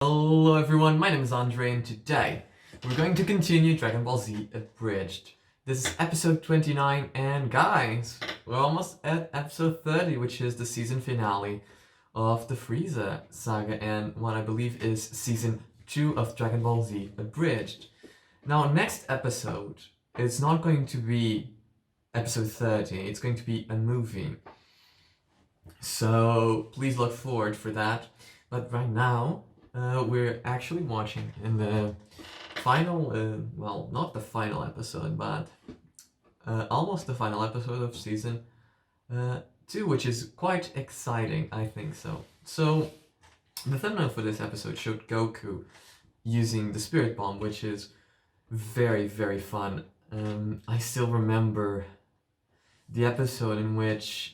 Hello everyone, my name is Andre and today we're going to continue Dragon Ball Z Abridged. This is episode 29 and guys, we're almost at episode 30, which is the season finale of the Freeza saga and what I believe is season 2 of Dragon Ball Z Abridged. Now next episode, it's not going to be episode 30, it's going to be a movie. So please look forward for that. But right now, we're actually watching in the final, well, not the final episode, but almost the final episode of season 2, which is quite exciting, I think so. So, the thumbnail for this episode showed Goku using the Spirit Bomb, which is very, very fun. I still remember the episode in which,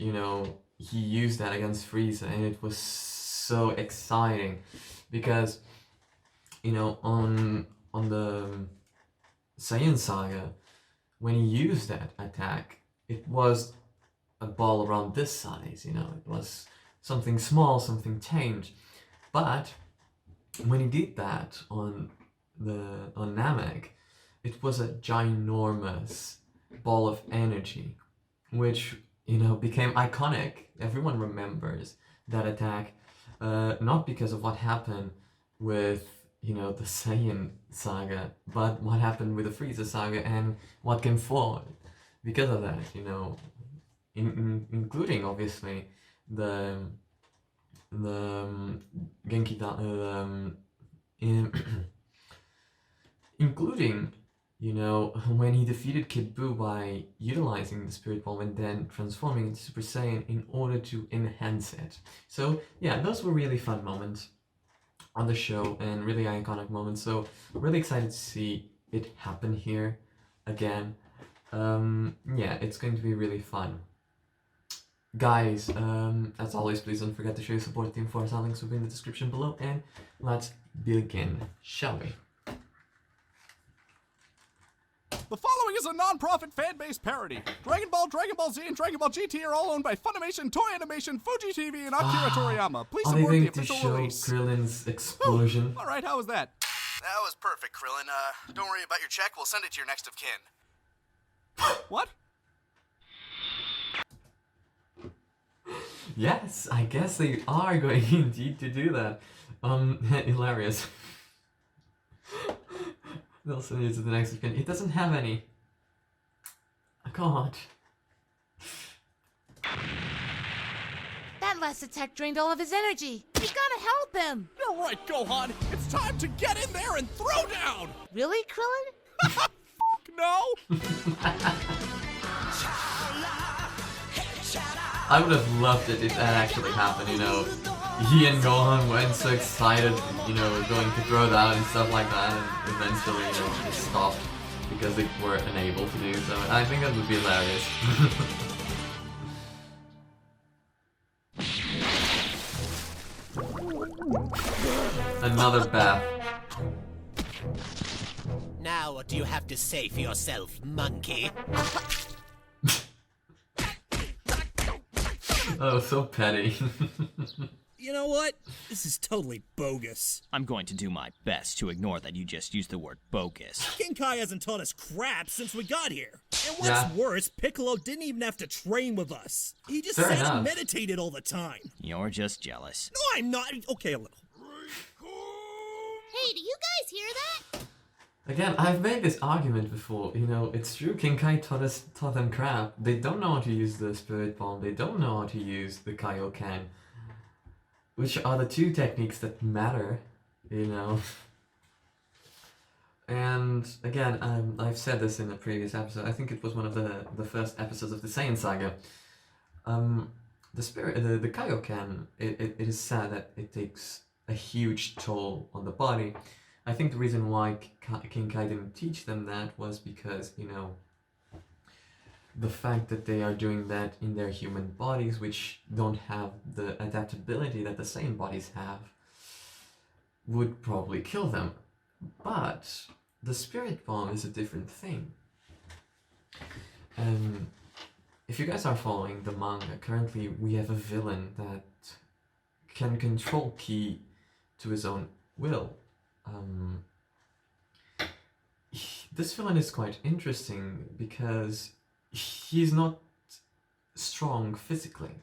he used that against Freeza, and it was so exciting. Because, on the Saiyan saga, when he used that attack, it was a ball around this size, it was something small, something tamed. But when he did that on Namek, it was a ginormous ball of energy, which, became iconic. Everyone remembers that attack. Not because of what happened with, the Saiyan saga, but what happened with the Freeza saga and what came forward because of that, including obviously the Genki, including, when he defeated Kid Buu by utilizing the Spirit Bomb and then transforming into Super Saiyan in order to enhance it. So yeah, those were really fun moments on the show and really iconic moments. So really excited to see it happen here again. Yeah, it's going to be really fun. Guys, as always, please don't forget to show your support Team Force. Our links will be in the description below, and let's begin, shall we? The following is a non-profit fan-based parody. Dragon Ball, Dragon Ball Z, and Dragon Ball GT are all owned by Funimation, Toei Animation, Fuji TV, and Akira Toriyama. Please support the official release. Krillin's explosion. All right, how was that? That was perfect, Krillin. Don't worry about your check. We'll send it to your next of kin. What? Yes, I guess they are going indeed to do that. Hilarious. They'll send you to the next skin. It doesn't have any. God. That last attack drained all of his energy. We gotta help him. You're right, Gohan. It's time to get in there and throw down. Really, Krillin? No. I would have loved it if that actually happened, He and Gohan went so excited, going to throw down and stuff like that, and eventually, it stopped because they were unable to do so. I think that would be hilarious. Another bath. Now what do you have to say for yourself, monkey? Oh, so petty. You know what? This is totally bogus. I'm going to do my best to ignore that you just used the word bogus. King Kai hasn't taught us crap since we got here. And what's worse, Piccolo didn't even have to train with us. He just sat and meditated all the time. You're just jealous. No, I'm not. Okay, a little. Hey, do you guys hear that? Again, I've made this argument before, it's true, King Kai taught them crap. They don't know how to use the Spirit Bomb, they don't know how to use the Kaioken. Which are the two techniques that matter, And again, I've said this in a previous episode, I think it was one of the first episodes of the Saiyan saga. The Kaioken, it is said that it takes a huge toll on the body. I think the reason why King Kai didn't teach them that was because, the fact that they are doing that in their human bodies, which don't have the adaptability that the Saiyan bodies have, would probably kill them. But the Spirit Bomb is a different thing. If you guys are following the manga, currently we have a villain that can control Ki to his own will. This villain is quite interesting because he's not strong physically.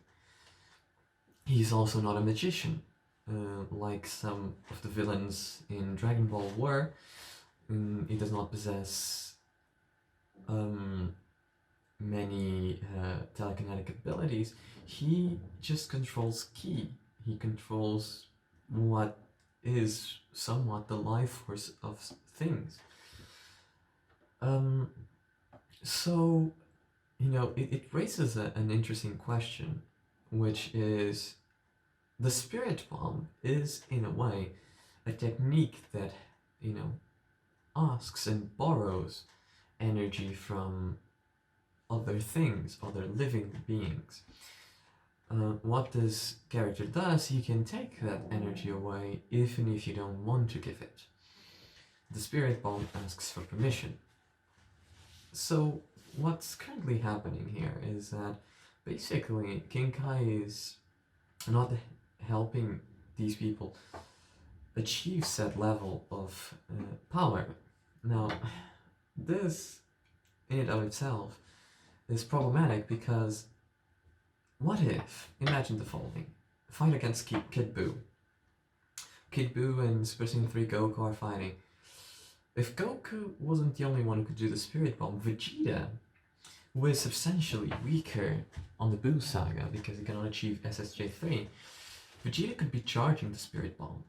He's also not a magician, like some of the villains in Dragon Ball were. He does not possess many telekinetic abilities. He just controls ki. He controls what is somewhat the life force of things. So, you know, it raises an interesting question, which is, the Spirit Bomb is, in a way, a technique that, you know, asks and borrows energy from other things, other living beings. What this character does, he can take that energy away even if you don't want to give it. The Spirit Bomb asks for permission. So what's currently happening here is that basically King Kai is not helping these people achieve said level of power. Now, this in and of itself is problematic because what if, imagine the following, fight against Kid Buu. Kid Buu and Super Saiyan 3 Goku are fighting. If Goku wasn't the only one who could do the Spirit Bomb, Vegeta, who is substantially weaker on the Buu saga because he cannot achieve SSJ3, Vegeta could be charging the Spirit Bomb.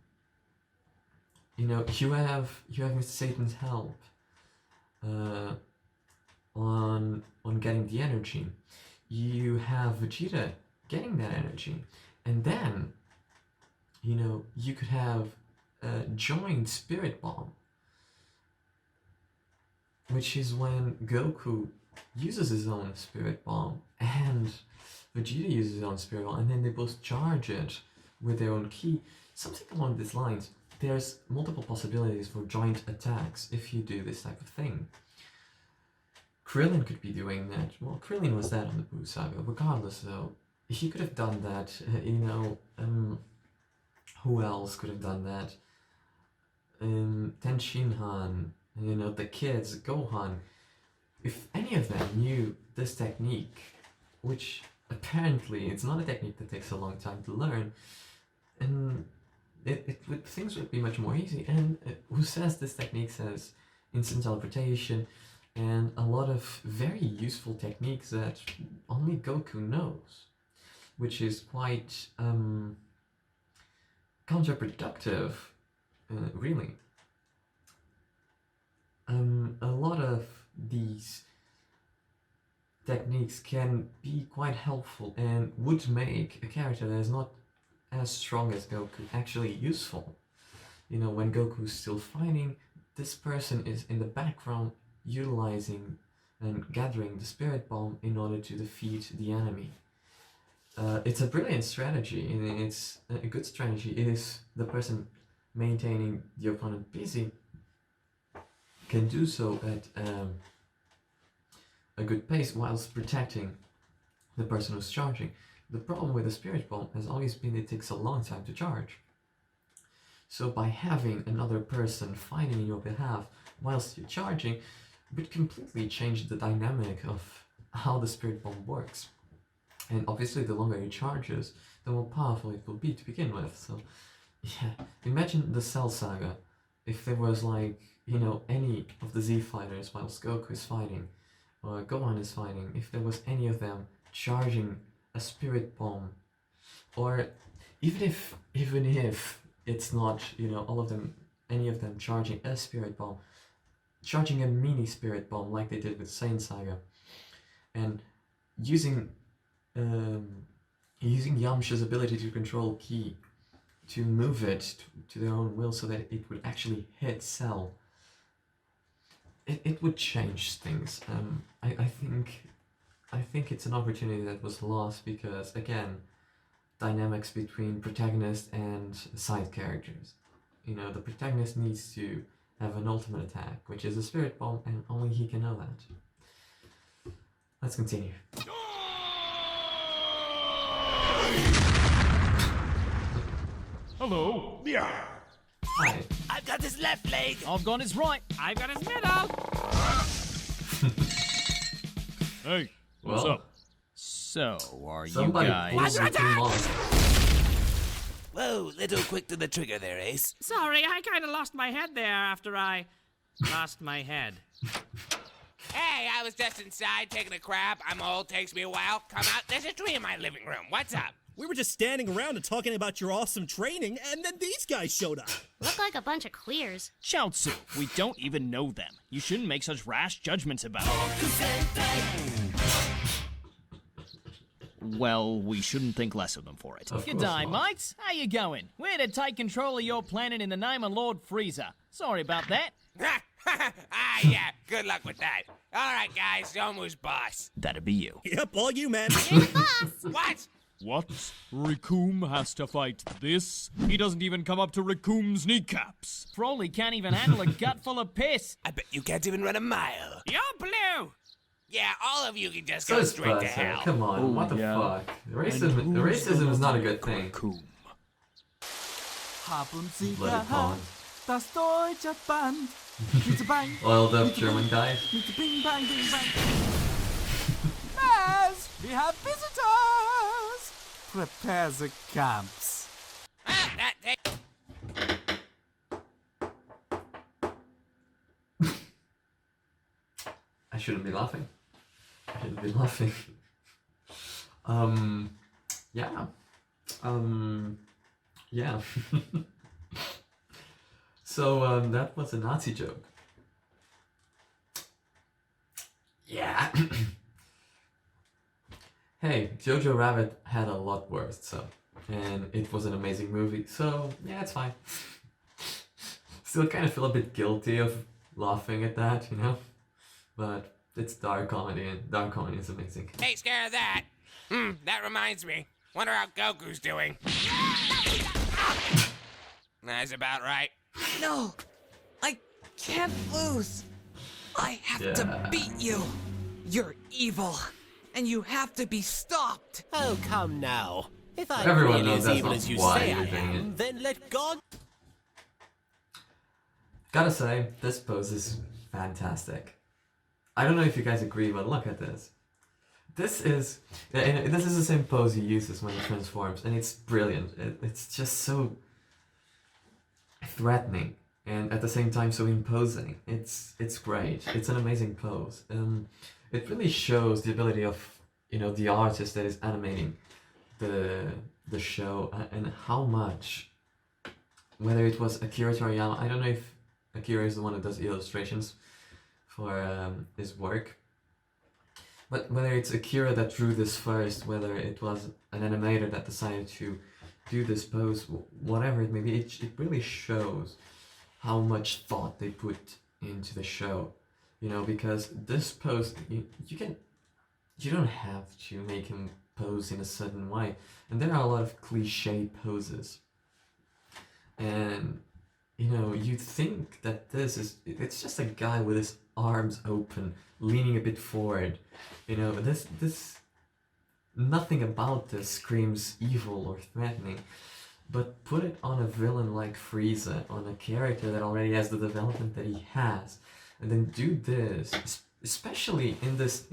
You know, you have Mr. Satan's help on getting the energy. You have Vegeta getting that energy, and then, you know, you could have a joint Spirit Bomb, which is when Goku uses his own Spirit Bomb and Vegeta uses his own Spirit Bomb, and then they both charge it with their own ki. Something along these lines. There's multiple possibilities for joint attacks if you do this type of thing. Krillin could be doing that. Well, Krillin was that on the Buu saga. Regardless, though, he could have done that. You know, who else could have done that? Tenshinhan. You know, the kids, Gohan. If any of them knew this technique, which apparently it's not a technique that takes a long time to learn, and things would be much more easy. And who says this technique says instant teleportation and a lot of very useful techniques that only Goku knows, which is quite counterproductive, really. A lot of these techniques can be quite helpful and would make a character that is not as strong as Goku actually useful. You know, when Goku's still fighting, this person is in the background utilizing and gathering the Spirit Bomb in order to defeat the enemy. It's a brilliant strategy, and it's a good strategy if the person maintaining the opponent busy can do so at a good pace whilst protecting the person who's charging. The problem with the Spirit Bomb has always been it takes a long time to charge. So by having another person fighting in your behalf whilst you're charging would completely change the dynamic of how the Spirit Bomb works. And obviously the longer it charges, the more powerful it will be to begin with. So yeah, imagine the Cell Saga. If there was, like, you know, any of the Z fighters whilst Goku is fighting, or Gohan is fighting, if there was any of them charging a Spirit Bomb, or even if it's not, you know, all of them, any of them charging a Spirit Bomb, charging a mini Spirit Bomb like they did with Saiyan Saga, and using Yamcha's ability to control ki to move it to their own will so that it would actually hit Cell, it would change things. I think it's an opportunity that was lost because, again, dynamics between protagonist and side characters. You know, the protagonist needs to have an ultimate attack, which is a Spirit Bomb, and only he can know that. Let's continue. Hello. Yeah. Hi. I've got his left leg. I've got his right. I've got his middle. Hey, what's Well, up? So, are you somebody guys... pulls the two monsters. Whoa, little quick to the trigger there, Ace. Sorry, I kind of lost my head there after I lost my head. Hey, I was just inside taking a crap. I'm old, takes me a while. Come out, there's a tree in my living room. What's up? We were just standing around and talking about your awesome training, and then these guys showed up. Look like a bunch of queers. Chaozu, we don't even know them. You shouldn't make such rash judgments about them. Well, we shouldn't think less of them for it. Of Good course day, not. mates. How you going? We're to take control of your planet in the name of Lord Freeza. Sorry about that. Yeah, good luck with that. All right, guys, Zomu's boss. That'd be you. Yep, all you, man. What? What? Rickoom has to fight this? He doesn't even come up to Rickoom's kneecaps. Broly can't even handle a gut full of piss. I bet you can't even run a mile. You're blue. Yeah, all of you can just So go it's straight to Spencer. hell. Come on, what the yeah. fuck? Racism is not a good thing. Haben Sie Let it on. das deutsche Band? Mit Bang, Oiled up German guy. mit Bing Bang Bing Bang. Maz, we have visitors. Prepare the camps. Ah, that thing. I shouldn't be laughing. I shouldn't be laughing. Yeah. Yeah. So, that was a Nazi joke. Yeah. Hey, Jojo Rabbit had a lot worse, so. And it was an amazing movie, so yeah, it's fine. Still kind of feel a bit guilty of laughing at that, you know? But it's dark comedy, and dark comedy is amazing. Take care of that. That reminds me. Wonder how Goku's doing. That's about right. No, I can't lose. I have to beat you. You're evil, and you have to be stopped. Oh, come now. If I'm Everyone really knows as that's evil not as you why say I you're doing am, it. then let God... Gotta say, this pose is fantastic. I don't know if you guys agree, but look at this. This is the same pose he uses when he transforms, and it's brilliant. It's just so threatening, and at the same time so imposing. It's great. It's an amazing pose. It really shows the ability of the artist that is animating the show, and how much, whether it was Akira Toriyama, I don't know if Akira is the one who does illustrations for his work, but whether it's Akira that drew this first, whether it was an animator that decided to do this pose, whatever it may be, it really shows how much thought they put into the show, because this pose, you don't have to make him pose in a certain way, and there are a lot of cliche poses, and you'd think that it's just a guy with his arms open, leaning a bit forward, this nothing about this screams evil or threatening, but put it on a villain like Freeza, on a character that already has the development that he has, and then do this, especially in this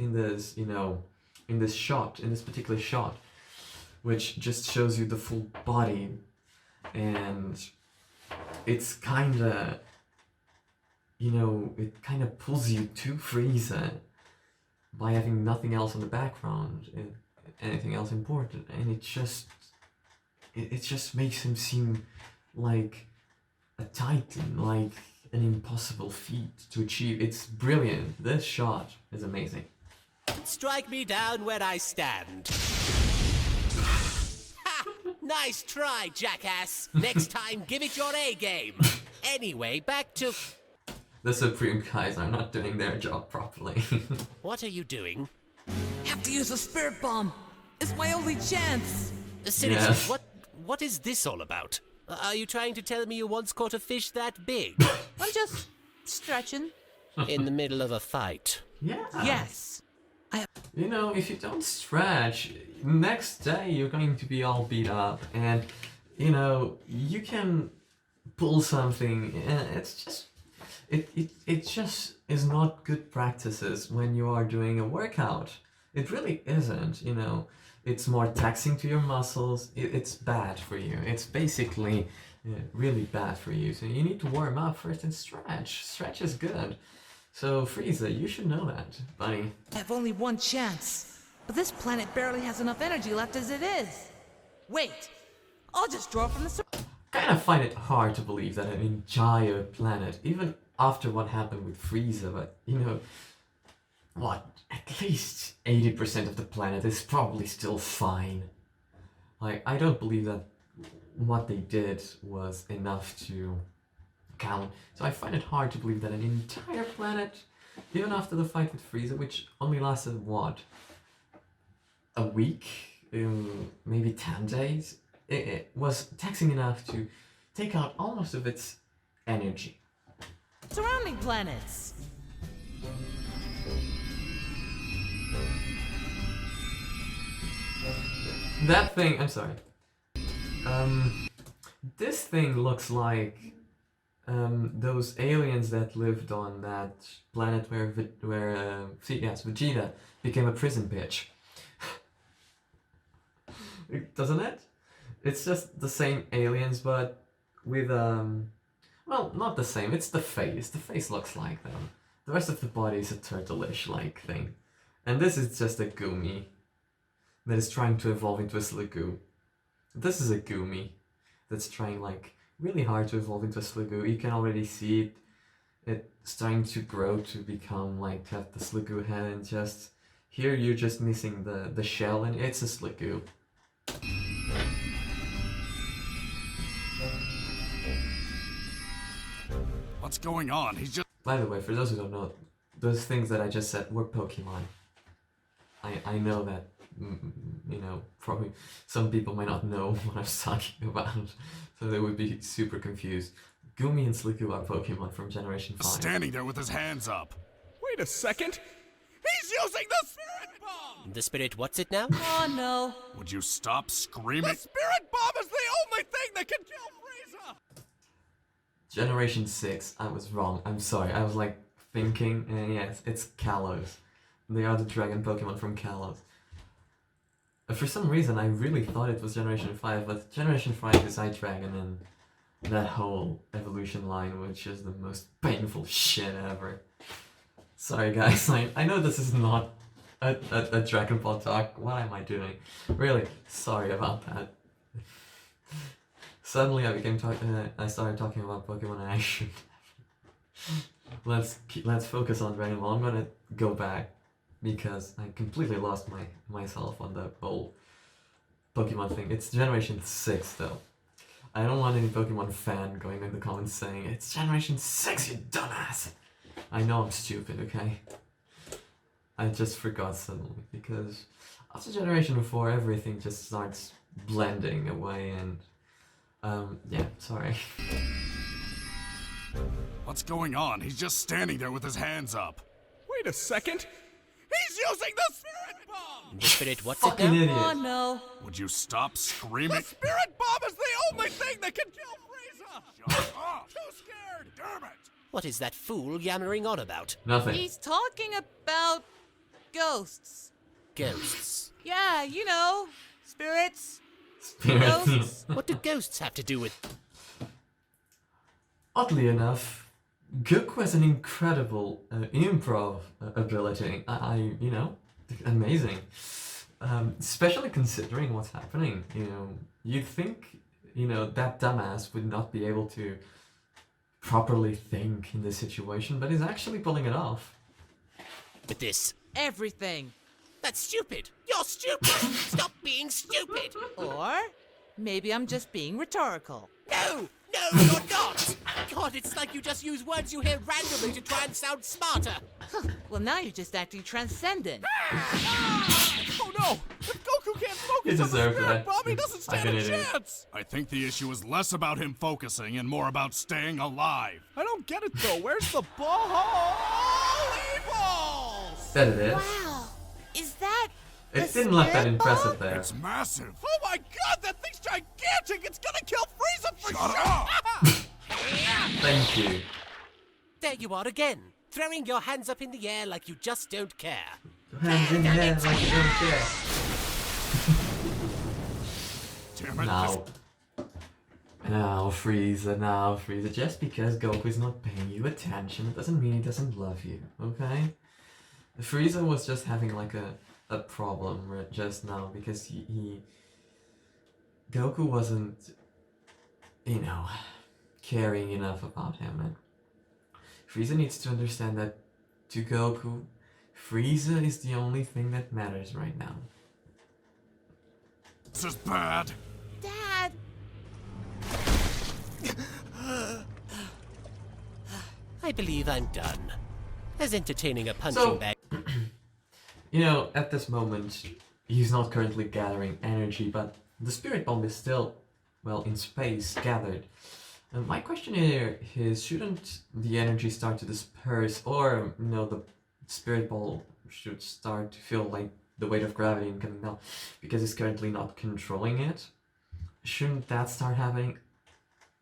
shot, in this particular shot, which just shows you the full body, and it's kinda, it kinda pulls you to Freeza by having nothing else in the background, anything else important, and it just makes him seem like a titan, like an impossible feat to achieve. It's brilliant. This shot is amazing. Strike me down where I stand. Ha! Nice try, jackass. Next time, give it your A game. Anyway, back to... The Supreme guys are not doing their job properly. What are you doing? Have to use a spirit bomb. It's my only chance. Seriously, Yes. what is this all about? Are you trying to tell me you once caught a fish that big? I'm just stretching. In the middle of a fight? Yeah. Yes. If you don't stretch, next day you're going to be all beat up, and you can pull something. It's just it just is not good practices when you are doing a workout. It really isn't, you know. It's more taxing to your muscles. It's bad for you. It's basically really bad for you. So you need to warm up first and stretch. Stretch is good. So Freeza, you should know that, buddy. I have only one chance. But this planet barely has enough energy left as it is. Wait, I'll just draw from the... Kind of find it hard to believe that an entire planet, even after what happened with Freeza, but you know, what, at least 80% of the planet is probably still fine. Like, I don't believe that what they did was enough to count. So I find it hard to believe that an entire planet, even after the fight with Freeza, which only lasted, what, a week? Maybe 10 days? It was taxing enough to take out almost of its energy. Surrounding planets. That thing, I'm sorry. This thing looks like those aliens that lived on that planet where Vegeta became a prison bitch. Doesn't it? It's just the same aliens, but with well, not the same. It's the face. The face looks like them. The rest of the body is a turtle-ish-like thing, and this is just a Gumi that is trying to evolve into a Sliggoo. This is a Gumi that's trying like really hard to evolve into a Sliggoo. You can already see it starting to grow to become like to have the Sliggoo head, and just here you're just missing the shell, and it's a Sliggoo. What's going on? He's just... By the way, for those who don't know, those things that I just said were Pokemon. I know that, you know, probably some people might not know what I was talking about, so they would be super confused. Gumi and Sliggoo are Pokemon from Generation 5. Standing there with his hands up. Wait a second! He's using the Spirit Bomb! The Spirit what's it now? Oh no. Would you stop screaming? The Spirit Bomb is the only thing that can kill Freeza! Generation 6, I was wrong. I'm sorry. I was like thinking, yes, it's Kalos. They are the dragon Pokemon from Kalos. For some reason, I really thought it was Generation 5, but Generation 5 is Dragon, and that whole evolution line, which is the most painful shit ever. Sorry guys, I know this is not a Dragon Ball talk. What am I doing? Really, sorry about that. Suddenly I started talking about Pokemon, and I should. Let's focus on Dragon Ball. I'm gonna go back because I completely lost myself on the whole Pokemon thing. It's Generation 6 though. I don't want any Pokemon fan going in the comments saying, "It's Generation 6, you dumbass!" I know I'm stupid, okay? I just forgot suddenly, because after Generation 4 everything just starts blending away, and yeah, sorry. What's going on? He's just standing there with his hands up. Wait a second! He's using the Spirit Bomb! The Spirit what's it Fucking now? idiot. Oh no. Would you stop screaming? The Spirit Bomb is the only thing that can kill Freeza! Shut up! Too scared! Damn it! What is that fool yammering on about? Nothing. He's talking about ghosts. Ghosts. Yeah, you know, spirits. Spirits. Ghosts. What do ghosts have to do with... Oddly enough, Goku has an incredible improv ability. You know, amazing. Especially considering what's happening. You know, you'd think, you know, that dumbass would not be able to properly think in this situation, but he's actually pulling it off. With this? Everything. That's stupid. You're stupid. Stop being stupid. Or maybe I'm just being rhetorical. No, you're not. God, it's like you just use words you hear randomly to try and sound smarter. Well, now you're just acting transcendent. Oh no! If Goku can't He focus on the deserves Spirit that. Bomb, he doesn't stand I've a been an idiot. chance! I think the issue is less about him focusing and more about staying alive. I don't get it though. Where's the ball? Balls! That it is. Wow. Is that It the didn't look that Spirit impressive Bomb? there. It's massive. Oh my god, that thing's gigantic! It's gonna kill Freeza for Shut sure! up! Thank you. There you are again, throwing your hands up in the air like you just don't care. Hands in the air like you don't care. Damn it. Now, Freeza. Just because Goku's not paying you attention, it doesn't mean he doesn't love you, okay? Freeza was just having like a problem just now because he Goku wasn't, you know, caring enough about him, and Freeza needs to understand that to Goku, Freeza is the only thing that matters right now. This is bad. Dad! I believe I'm done. As entertaining a punching bag. You know, at this moment, he's not currently gathering energy, but the Spirit Bomb is still, well, in space, gathered. And my question here is, shouldn't the energy start to disperse, or, you know, the Spirit Ball should start to feel like the weight of gravity coming down, because it's currently not controlling it? Shouldn't that start happening?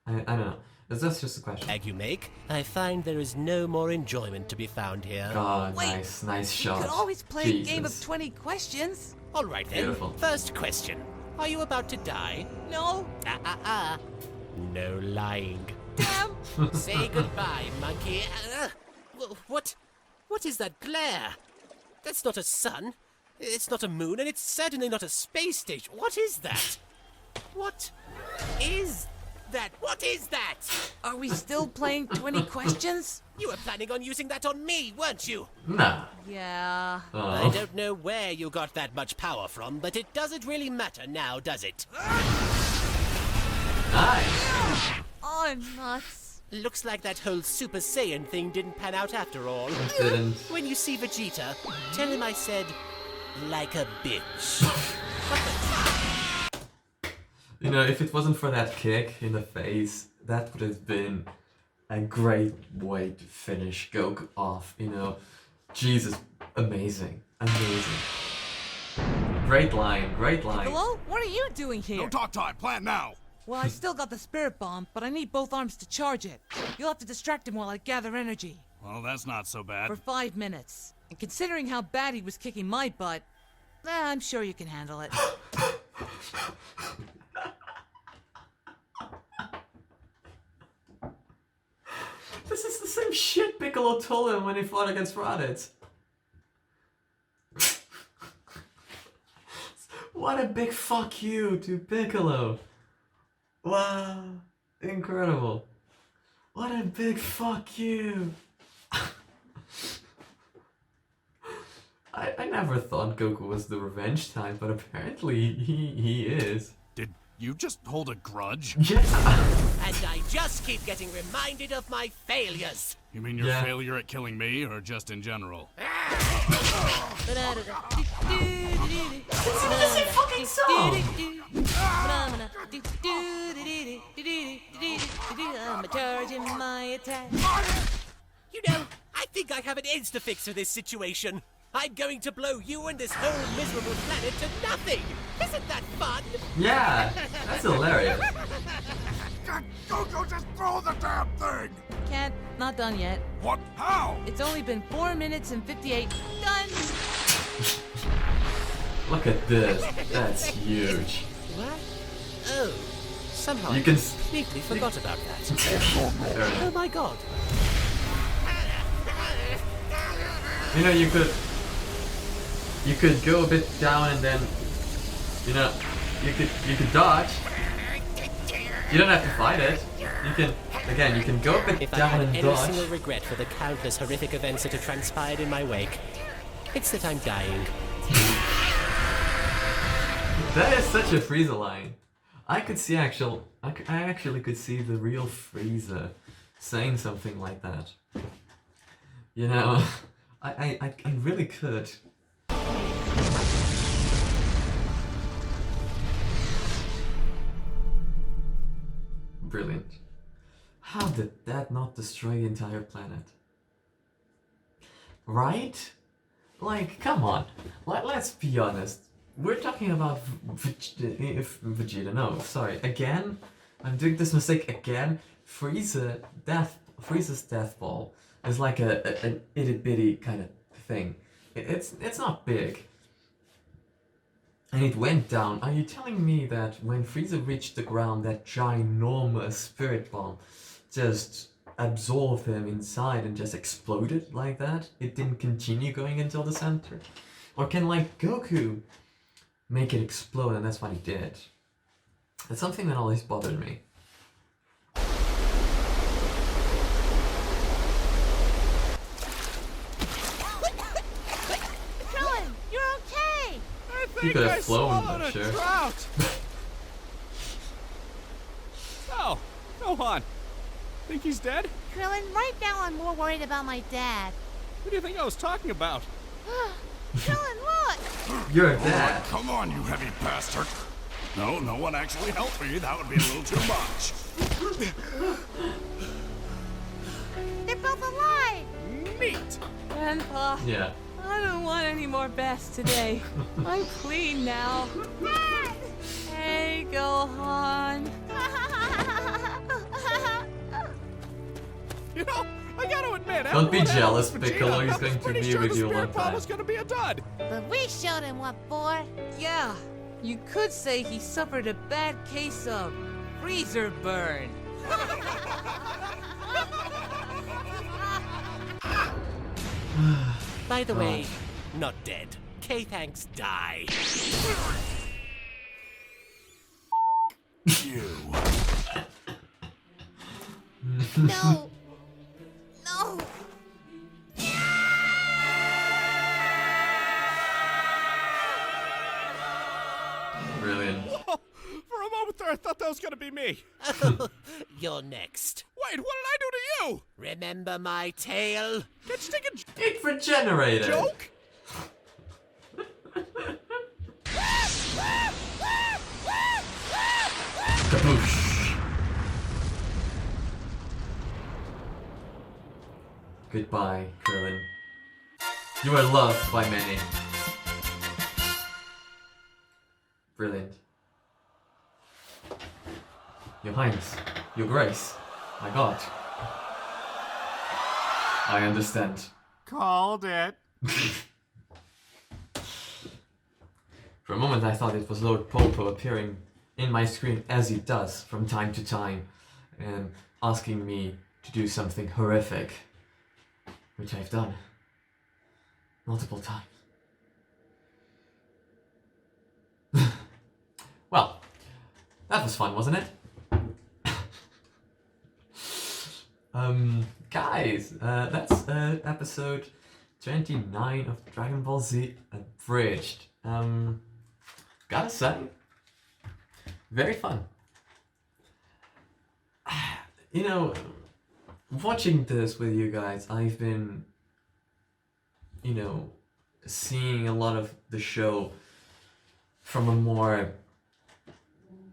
I don't know. That's just a question. Bag you make, I find there is no more enjoyment to be found here. God, Wait, nice shot. You could always play Jesus. a game of 20 questions. All right then. Beautiful. First question: are you about to die? No. No lying. Damn. Say goodbye, monkey. What is that glare? That's not a sun. It's not a moon, and it's certainly not a space station. What is that? What is that? What is that? Are we still playing 20 questions? You were planning on using that on me, weren't you? Nah. Yeah. I don't know where you got that much power from, but it doesn't really matter now, does it? Nice. Oh, nuts. Looks like that whole Super Saiyan thing didn't pan out after all. It didn't. When you see Vegeta, tell him I said, like a bitch. You know, if it wasn't for that kick in the face, that would have been a great way to finish Goku off, you know. Jesus, amazing. Great line. Piccolo, what are you doing here? No talk time. Plan now. Well, I still got the Spirit Bomb, but I need both arms to charge it. You'll have to distract him while I gather energy. Well, that's not so bad. For 5 minutes. And considering how bad he was kicking my butt, I'm sure you can handle it. This is the same shit Piccolo told him when he fought against Raditz. What a big fuck you to Piccolo. Wow, incredible. What a big fuck you. I never thought Goku was the revenge type, but apparently he is. Did you just hold a grudge? Yeah. And I just keep getting reminded of my failures. You mean your failure at killing me, or just in general? This is the same fucking song! I'm charging my attack. You know, I think I have an insta-fix for this situation. I'm going to blow you and this whole miserable planet to nothing. Isn't that fun? Yeah, that's hilarious. Goku, just throw the damn thing! Can't. Not done yet. What? How? It's only been 4 minutes and 58. Done! Look at this. That's huge. What? Oh, somehow You I can completely forgot about that. Oh my god. You know, you could go a bit down and then, you know, you could dodge. You don't have to fight it. You can go a bit If I down had and any dodge. single regret for the countless horrific events that have transpired in my wake, it's that I'm dying. That is such a Frieza line. I actually could see the real Frieza saying something like that. You know, I really could. Brilliant. How did that not destroy the entire planet? Right? Like, come on. Let's be honest. We're talking about Vegeta. No, sorry. Again? I'm doing this mistake again. Frieza's death ball is like an itty bitty kind of thing. It's not big. And it went down. Are you telling me that when Freeza reached the ground, that ginormous spirit bomb just absorbed him inside and just exploded like that? It didn't continue going until the center? Or can, like, Goku make it explode, and that's what he did? That's something that always bothered me. Krillin, you're okay! You could have flown, I'm sure. Oh, go on. Think he's dead? Krillin, right now I'm more worried about my dad. Who do you think I was talking about? Krillin, look! You're a dad. Oh, come on, you heavy bastard. No, no one actually helped me. That would be a little too much. They're both alive! Neat! Grandpa. Yeah. I don't want any more baths today. I'm clean now. Dad! Hey, Gohan. You know, I gotta admit, don't be jealous, Vegeta, Piccolo. He's going to be with you one time. Was gonna be a dud. But we showed him what for. Yeah, you could say he suffered a bad case of freezer burn. By the way, not dead. K-Thanks die. You. No. No. Brilliant. Whoa, for a moment there, I thought that was gonna be me. You're next. Wait, what did I do to you? Remember my tale? Can't you take a It regenerated. joke? Kaboosh. Goodbye, Krillin. You are loved by many. Brilliant. Your Highness, Your Grace, my God. I understand. Called it. For a moment I thought it was Lord Popo appearing in my screen as he does from time to time and asking me to do something horrific, which I've done multiple times. Well, that was fun, wasn't it? Guys, that's episode 29 of Dragon Ball Z Abridged. Gotta say, very fun. You know, watching this with you guys, I've been, you know, seeing a lot of the show from a more,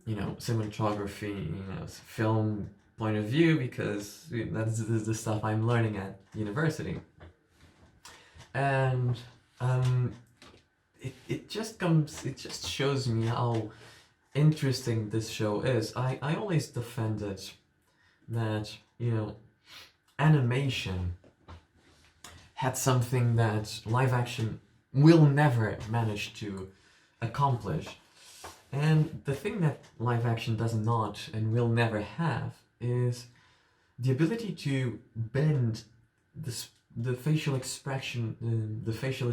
you know, cinematography, you know, film point of view, because that's the stuff I'm learning at university. And it just shows me how interesting this show is. I always defended that, you know, animation had something that live action will never manage to accomplish. And the thing that live action does not and will never have is the ability to bend the facial expression, the facial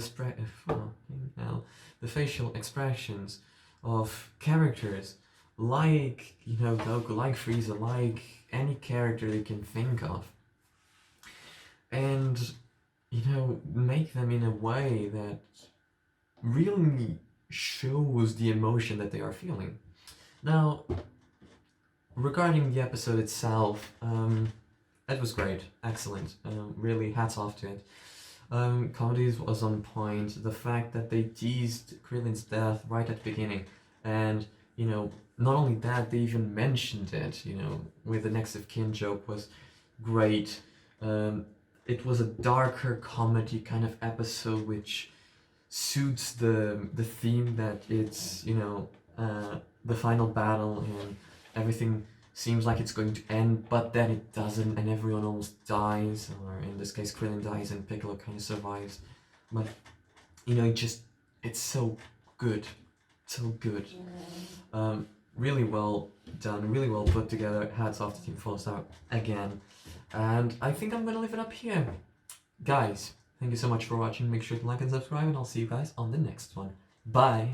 expressions of characters, like, you know, Goku, like Freeza, like any character you can think of, and, you know, make them in a way that really shows the emotion that they are feeling. Now, regarding the episode itself, it was great, excellent, really hats off to it. Comedy was on point. The fact that they teased Krillin's death right at the beginning, and, you know, not only that, they even mentioned it, you know, with the next of kin joke was great. It was a darker comedy kind of episode, which suits the theme that it's, you know, the final battle and everything seems like it's going to end, but then it doesn't, and everyone almost dies, or in this case Krillin dies and Piccolo kind of survives. But, you know, it's so good. So good. Really well done, really well put together. Hats off to Team 4-Star again. And I think I'm gonna leave it up here. Guys, thank you so much for watching. Make sure to like and subscribe, and I'll see you guys on the next one. Bye!